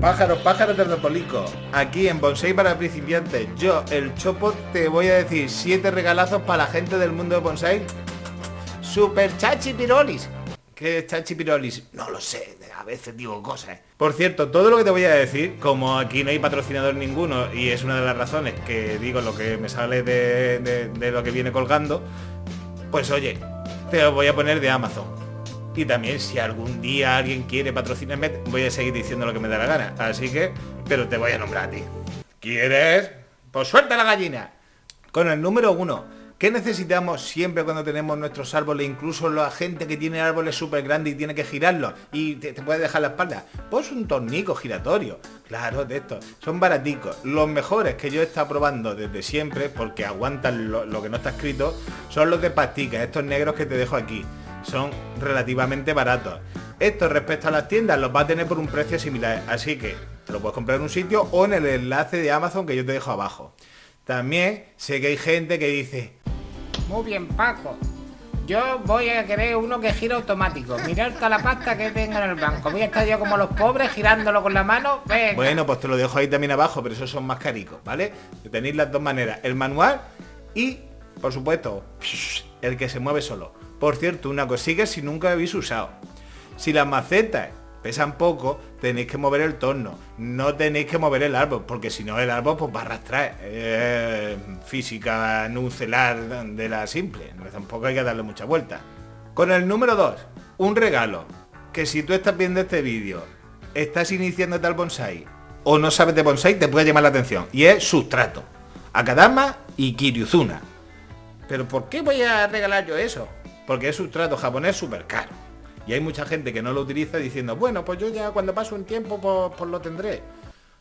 Pájaros, pájaros de Ropolico, aquí en Bonsai para principiantes. Yo, el Chopo, te voy a decir 7 regalazos para la gente del mundo de Bonsai. Super chachi pirolis. ¿Qué es chachi pirolis? No lo sé, a veces digo cosas. Por cierto, todo lo que te voy a decir, como aquí no hay patrocinador ninguno y es una de las razones que digo lo que me sale de lo que viene colgando, pues oye, te lo voy a poner de Amazon. Y también si algún día alguien quiere patrocinarme, voy a seguir diciendo lo que me da la gana. Así que, pero te voy a nombrar a ti. ¿Quieres? Pues suelta la gallina. Con el número 1, ¿qué necesitamos siempre cuando tenemos nuestros árboles? Incluso la gente que tiene árboles súper grandes y tiene que girarlos y te puede dejar la espalda. Pues un tornico giratorio. Claro, de estos. Son baraticos. Los mejores que yo he estado probando desde siempre, porque aguantan lo que no está escrito, son los de pasticas, estos negros que te dejo aquí. Son relativamente baratos. Esto respecto a las tiendas los va a tener por un precio similar, así que te lo puedes comprar en un sitio o en el enlace de Amazon que yo te dejo abajo. También sé que hay gente que dice: muy bien, Paco, yo voy a querer uno que gira automático. Mirad toda la pasta que tenga en el banco. Voy a estar yo como los pobres girándolo con la mano. Venga. Bueno, pues te lo dejo ahí también abajo, pero esos son más caricos, ¿vale? Tenéis las dos maneras, el manual y, por supuesto, el que se mueve solo. Por cierto, una cosilla si nunca habéis usado. Si las macetas pesan poco, tenéis que mover el torno. No tenéis que mover el árbol, porque si no el árbol pues va a arrastrar. Física nucelar de la simple. Tampoco hay que darle mucha vuelta. Con el número 2, un regalo. Que si tú estás viendo este vídeo, estás iniciándote al bonsai o no sabes de bonsai, te puede llamar la atención. Y es sustrato. Akadama y Kiryuzuna. ¿Pero por qué voy a regalar yo eso? Porque es sustrato japonés súper caro. Y hay mucha gente que no lo utiliza diciendo, bueno, pues yo ya cuando pase un tiempo, pues lo tendré.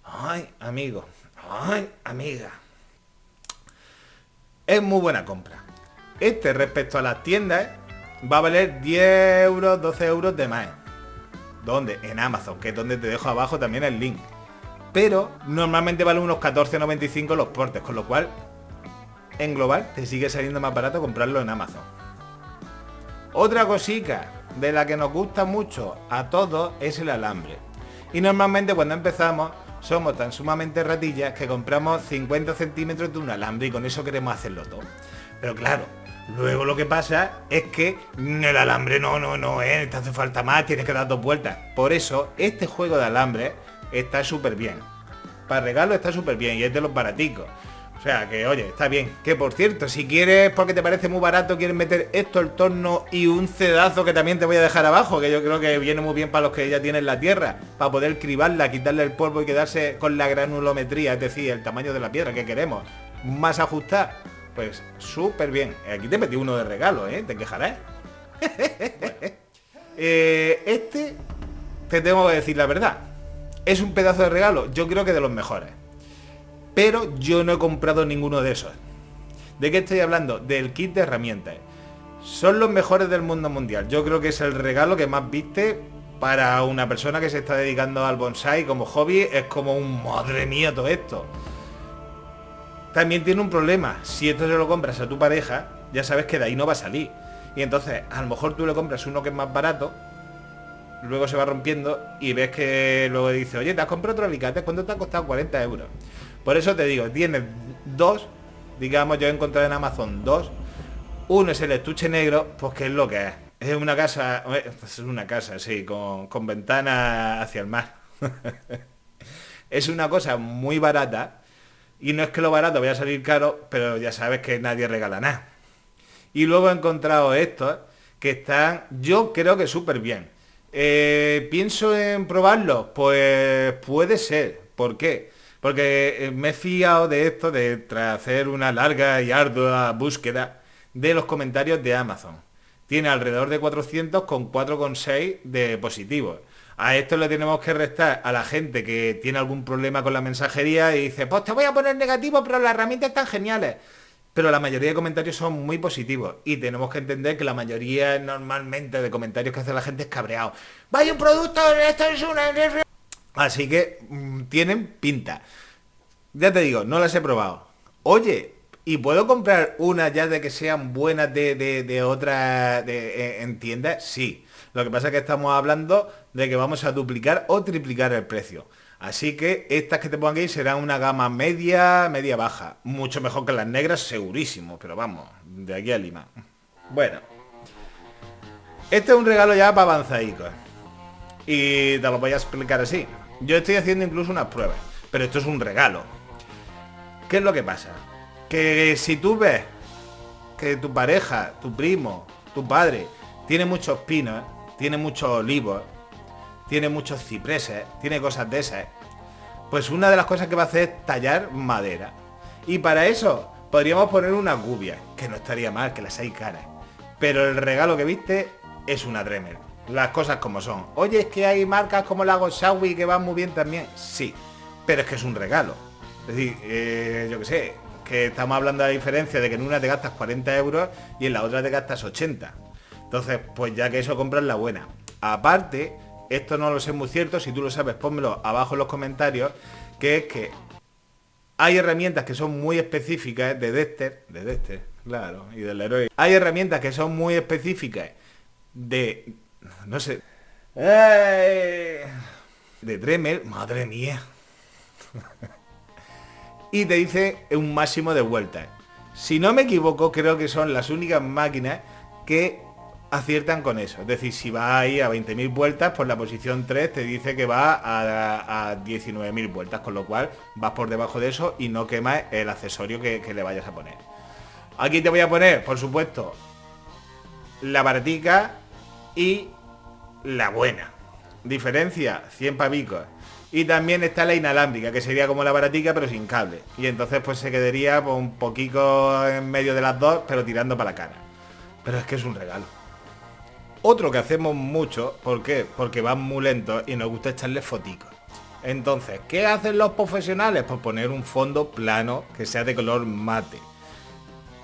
Ay, amigo. Ay, amiga. Es muy buena compra. Este respecto a las tiendas va a valer 10 euros, 12 euros de más. ¿Dónde? En Amazon, que es donde te dejo abajo también el link. Pero normalmente vale unos 14,95 los portes, con lo cual en global te sigue saliendo más barato comprarlo en Amazon. Otra cosita de la que nos gusta mucho a todos es el alambre. Y normalmente cuando empezamos somos tan sumamente ratillas que compramos 50 centímetros de un alambre y con eso queremos hacerlo todo. Pero claro, luego lo que pasa es que el alambre no, te hace falta más, tienes que dar 2 vueltas. Por eso este juego de alambre está súper bien. Para regalo está súper bien y es de los baraticos. O sea, que oye, está bien. Que por cierto, si quieres, porque te parece muy barato, quieres meter esto, el torno y un cedazo que también te voy a dejar abajo, que yo creo que viene muy bien para los que ya tienen la tierra, para poder cribarla, quitarle el polvo y quedarse con la granulometría, es decir, el tamaño de la piedra que queremos, más ajustar. Pues súper bien. Aquí te metí uno de regalo, ¿eh? Te quejarás. Este, te tengo que decir la verdad, es un pedazo de regalo, yo creo que de los mejores. Pero yo no he comprado ninguno de esos. ¿De qué estoy hablando? Del kit de herramientas. Son los mejores del mundo mundial. Yo creo que es el regalo que más viste para una persona que se está dedicando al bonsai como hobby. Es como un madre mía todo esto. También tiene un problema. Si esto se lo compras a tu pareja, ya sabes que de ahí no va a salir. Y entonces, a lo mejor tú le compras uno que es más barato, luego se va rompiendo y ves que luego dice, oye, ¿te has comprado otro alicate? ¿Cuánto te ha costado? 40 euros. Por eso te digo, tienes 2, digamos, yo he encontrado en Amazon 2. Uno es el estuche negro, pues que es lo que es. Es una casa, sí, con ventana hacia el mar. Es una cosa muy barata. Y no es que lo barato vaya a salir caro, pero ya sabes que nadie regala nada. Y luego he encontrado estos, que están, yo creo que súper bien. ¿Pienso en probarlos? Pues puede ser. ¿Por qué? Porque me he fiado de esto, tras hacer una larga y ardua búsqueda de los comentarios de Amazon. Tiene alrededor de 400 con 4,6 de positivos. A esto le tenemos que restar a la gente que tiene algún problema con la mensajería y dice, pues te voy a poner negativo, pero las herramientas están geniales. Pero la mayoría de comentarios son muy positivos y tenemos que entender que la mayoría normalmente de comentarios que hace la gente es cabreado. ¡Vaya un producto! ¡Esto es una... Así que tienen pinta. Ya te digo, no las he probado. Oye, ¿y puedo comprar una ya de que sean buenas de otra en tiendas? Sí. Lo que pasa es que estamos hablando de que vamos a duplicar o triplicar el precio. Así que estas que te pongo aquí serán una gama media, media baja. Mucho mejor que las negras, segurísimo. Pero vamos, de aquí a Lima. Bueno. Este es un regalo ya para avanzadicos. Y te lo voy a explicar así. Yo estoy haciendo incluso unas pruebas. Pero esto es un regalo. ¿Qué es lo que pasa? Que si tú ves que tu pareja, tu primo, tu padre, tiene muchos pinos, tiene muchos olivos, tiene muchos cipreses, tiene cosas de esas, pues una de las cosas que va a hacer es tallar madera. Y para eso podríamos poner una gubia, que no estaría mal, que las hay caras. Pero el regalo que viste es una Dremel. Las cosas como son. Oye, es que hay marcas como la Xiaomi que van muy bien también. Sí, pero es que es un regalo. Es decir, yo qué sé, que estamos hablando de la diferencia de que en una te gastas 40 euros y en la otra te gastas 80. Entonces, pues ya que eso, compras la buena. Aparte, esto no lo sé muy cierto, si tú lo sabes, pónmelo abajo en los comentarios, que es que hay herramientas que son muy específicas de Dexter, claro, y del Leroy. Hay herramientas que son muy específicas de, no sé, de Dremel, madre mía. Y te dice un máximo de vueltas. Si no me equivoco, creo que son las únicas máquinas que aciertan con eso. Es decir, si va ahí a 20.000 vueltas, pues la posición 3 te dice que va a 19.000 vueltas, con lo cual vas por debajo de eso y no quemas el accesorio que le vayas a poner. Aquí te voy a poner, por supuesto, la baratica y la buena. Diferencia, 100 pavicos. Y también está la inalámbrica, que sería como la baratica pero sin cable. Y entonces pues se quedaría pues, un poquito en medio de las dos, pero tirando para la cara. Pero es que es un regalo. Otro que hacemos mucho, ¿por qué? Porque van muy lentos y nos gusta echarle foticos. Entonces, ¿qué hacen los profesionales? Pues poner un fondo plano que sea de color mate.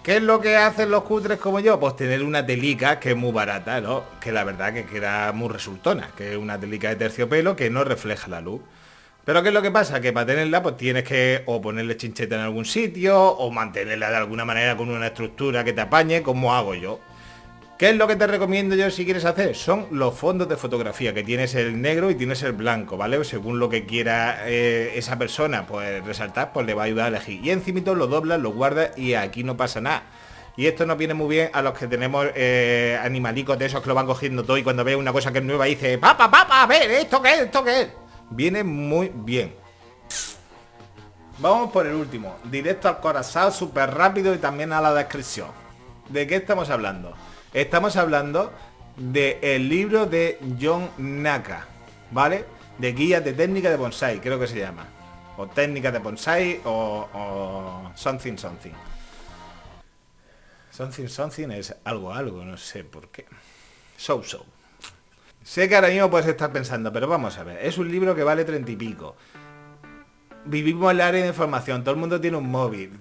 ¿Qué es lo que hacen los cutres como yo? Pues tener una telica que es muy barata, ¿no? Que la verdad que queda muy resultona, que es una telica de terciopelo que no refleja la luz. Pero ¿qué es lo que pasa? Que para tenerla pues tienes que o ponerle chincheta en algún sitio o mantenerla de alguna manera con una estructura que te apañe, como hago yo. ¿Qué es lo que te recomiendo yo si quieres hacer? Son los fondos de fotografía, que tienes el negro y tienes el blanco, ¿vale? Según lo que quiera esa persona pues resaltar, pues le va a ayudar a elegir. Y encimito lo doblas, lo guardas y aquí no pasa nada. Y esto nos viene muy bien a los que tenemos animalicos de esos que lo van cogiendo todo y cuando ve una cosa que es nueva dice, papá, a ver, ¿esto qué es? ¿Esto qué es? Viene muy bien. Vamos por el último. Directo al corazón, súper rápido y también a la descripción. ¿De qué estamos hablando? Estamos hablando del libro de John Naka, ¿vale? De guías de técnica de bonsai, creo que se llama. O técnica de bonsai o something. Something es algo, no sé por qué. So. Sé que ahora mismo puedes estar pensando, pero vamos a ver, es un libro que vale 30 y pico. Vivimos en el área de información, todo el mundo tiene un móvil,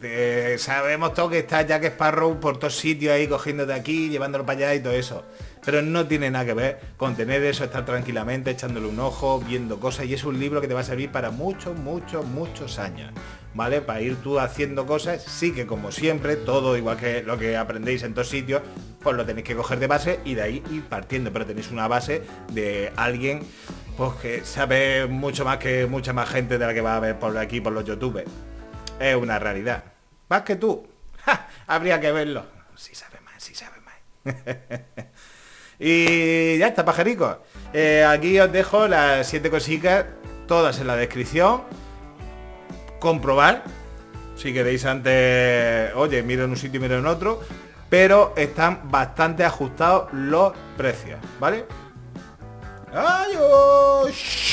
sabemos todo que está Jack Sparrow por todos sitios ahí cogiéndote aquí, llevándolo para allá y todo eso. Pero no tiene nada que ver con tener eso, estar tranquilamente, echándole un ojo, viendo cosas, y es un libro que te va a servir para muchos años, ¿vale? Para ir tú haciendo cosas, sí que como siempre, todo igual que lo que aprendéis en todos sitios, pues lo tenéis que coger de base y de ahí ir partiendo, pero tenéis una base de alguien pues que sabe mucho más que mucha más gente de la que va a ver por aquí, por los youtubers. Es una realidad. Más que tú. ¡Ja! Habría que verlo. Sí sabe más. Y ya está, pajaricos. Aquí os dejo las 7 cositas, todas en la descripción. Comprobar. Si queréis antes, oye, miro en un sitio y miro en otro. Pero están bastante ajustados los precios, ¿vale? ¡Adiós!